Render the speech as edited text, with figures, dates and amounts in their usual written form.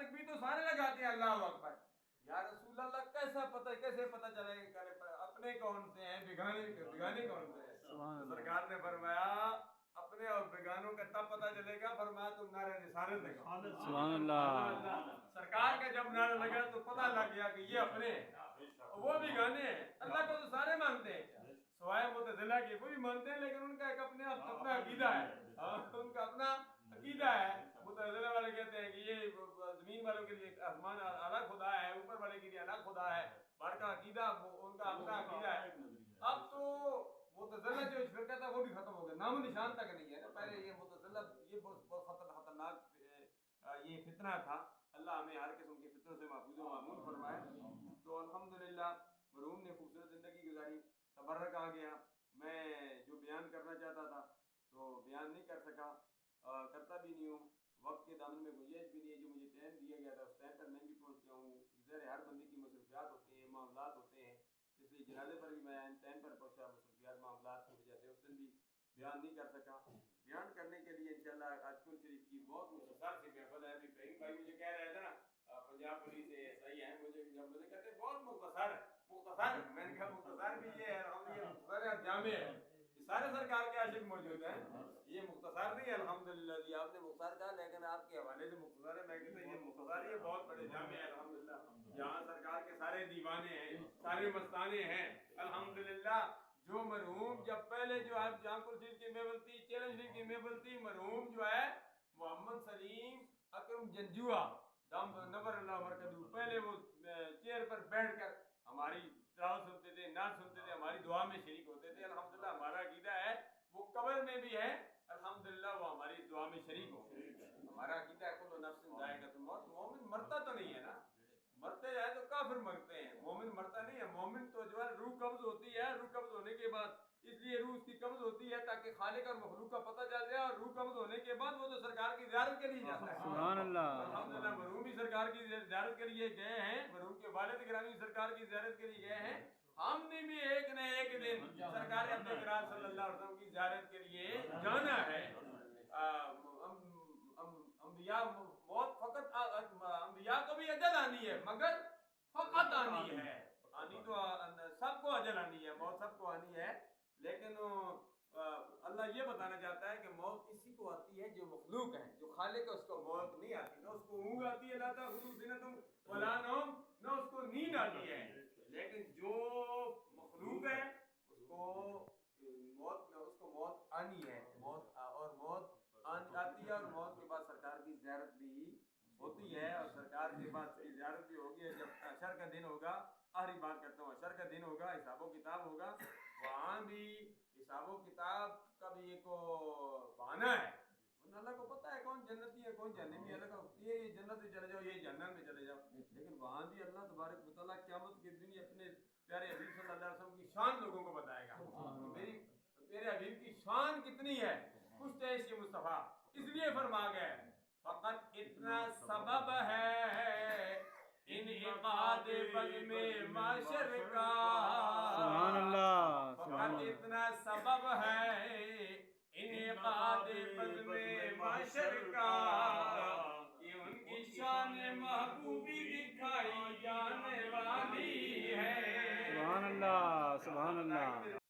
تکبیر تو سارے لگاتے ہیں اللہ اکبر. یا رسول اللہ کیسے پتہ چلے اپنے کون سے ہیں بیگانے کون سے ہیں؟ تو سرکار نے فرمایا اپنے اور بیگانوں کا تب پتہ چلے گا، فرمایا تم نعرہ رسالت لگا. سبحان اللہ. سرکار کا جب نعرہ لگا تو پتہ لگ گیا کہ یہ اپنے ہیں، وہ بیگانے ہیں. اللہ کو تو سارے مانتے ہیں سوائے معتزلہ کے، وہ بھی مانتے ہیں لیکن ان کا ایک اپنا عقیدہ ہے، ان کا اپنا عقیدہ ہے. معتزلہ والے کہتے ہیں کہ یہ زمین والوں کے لیے آسمان الگ خدا ہے، اوپر والے کے لیے الگ خدا ہے. بار کا عقیدہ ان کا اپنا عقیدہ ہے. اب تو معتزلہ جو فرقہ تھا وہ بھی ختم ہو گیا، نام و نشان تک نہیں ہے نا. پہلے یہ معتزلہ یہ بہت خطرناک یہ فتنہ تھا. اللہ ہمیں ہر قسم کے فتنوں سے محفوظ و معمون فرمائے. تو الحمدللہ مرحوم نے خوبصورت زندگی گزاری، تبرک آ گیا. میں جو بیان کرنا چاہتا تھا تو بیان نہیں کر سکا، کرتا بھی نہیں ہوں. وقت کے دامن میں گنجائش بھی نہیں ہے. جو مجھے ٹائم دیا گیا تھا اس ٹائم پر میں بھی پہنچ گیا ہوں. ظاہر ہر بندے کی مصروفیات ہوتے ہیں، معاملات ہوتے ہیں، اس لیے جنازے پر بھی میں ٹائم پر پہنچا. مصروفیات معاملات کی وجہ سے اس دن بھی بیان نہیں کر سکا. بیان کرنے کے لیے انشاءاللہ آجکل شریف کی بہت مختصر سی محفل ہے. ابھی فہیم بھائی مجھے کہہ رہے تھے نا پنجاب پولیس سے صحیح ہے، مجھے کہتے ہیں بہت مختصر ہے. مختصر میں نے کہا مختصر بھی یہ ہے، یہ مختصر ہے جامع ہے. یہ سارے سرکار کے عاشق موجود ہیں. یہ مختصر نہیں ہے الحمدللہ جی، آپ نے مختصر کہا لیکن آپ کے حوالے سے مختصر ہے. میں کہتا ہوں یہ مختصر یہ بہت بڑے جامع ہے الحمدللہ. یہاں سرکار کے سارے دیوانے ہیں، سارے مستانے ہیں الحمدللہ. جو مرحوم جب پہلے جو ہے جانپور شریف کی محفل تھی، چیلنج شریف کی محفل تھی، مرحوم جو ہے محمد سلیم اکرم جنجوعہ نور اللہ مرکزو، پہلے وہ چیئر پر بیٹھ کر ہماری دعوت سنتے تھے، نعت سنتے تھے، ہماری دعا میں شریک ہوتے تھے. الحمدللہ ہمارا عقیدہ ہے وہ قبر میں بھی ہے الحمدللہ وہ ہماری دعا میں شریک ہو. ہمارا عقیدہ ہے کل نفس ذائقۃ الموت. مومن مرتا تو نہیں ہے نا، مرتے جائے تو کافر مرتے ہیں، مومن مرتا نہیں ہے. مومن تو جو ہے روح قبض ہوتی ہے، روح قبض ہونے کے بعد اس لیے روح اس کی قبض ہوتی ہے تاکہ خالق اور مخلوق کا پتہ چل جائے. اور روح قبض ہونے کے بعد وہ تو سرکار کی زیارت کے لیے جاتا ہے. سبحان اللہ. الحمدللہ مرحوم بھی سرکار کی زیارت کے لیے گئے ہیں، مرحوم کے والد گرامی سرکار کی زیارت کے لیے گئے ہیں. ہم نے بھی ایک نہ ایک دن سرکار اپنے اکرام صلی اللہ علیہ وسلم کی زیارت کے لیے جانا ہے. انبیاء موت فقط انبیاء کو بھی اجل آنی ہے مگر فقط آنی ہے. آنی تو سب کو اجل آنی ہے، موت سب کو آنی ہے. لیکن اللہ یہ بتانا چاہتا ہے کہ موت اسی کو آتی ہے جو مخلوق ہے. جو خالق ہے اس کو موت نہیں آتی، نہ اس کو اونگ آتی ہے، لا تأخذہ سنۃ ولا نوم، نہ اس کو نیند آتی ہے. لیکن جو مخلوق ہے اس کو موت آنی ہے. موت آتی ہے اور موت کے بعد سرکار کی زیارت بھی ہوتی ہے. اور سرکار کے بعد کی زیارت بھی ہوگی. جب حشر کا دن ہوگا، آخری بات کرتا ہوں، حشر کا دن ہوگا، حساب و کتاب ہوگا. وہاں بھی حساب و کتاب کا بھی ایک بہانہ ہے. اللہ کو پتہ ہے کون جنتی ہے کون جہنمی ہے. اللہ کا یہ جنت میں چلے جاؤ، یہ جہنم میں چلے جاؤ. لیکن وہاں بھی اللہ تبارک و تعالیٰ قیامت کے دن اپنے پیارے حبیب صلی اللہ علیہ وسلم کی شان لوگوں کو بتائے گا. میری پیارے حبیب کی شان کتنی ہے، کچھ ہے اس کے مصطفیٰ. اس لیے فرما گئے فقط اتنا سبب ہے انعقاد بزم معشر کا. سبحان اللہ. فقط اتنا سبب ہے انعقاد بزم معشر کا کہ ان کی شان محبوبی دکھائی جانے والی ہے. سبحان اللہ. سبحان اللہ.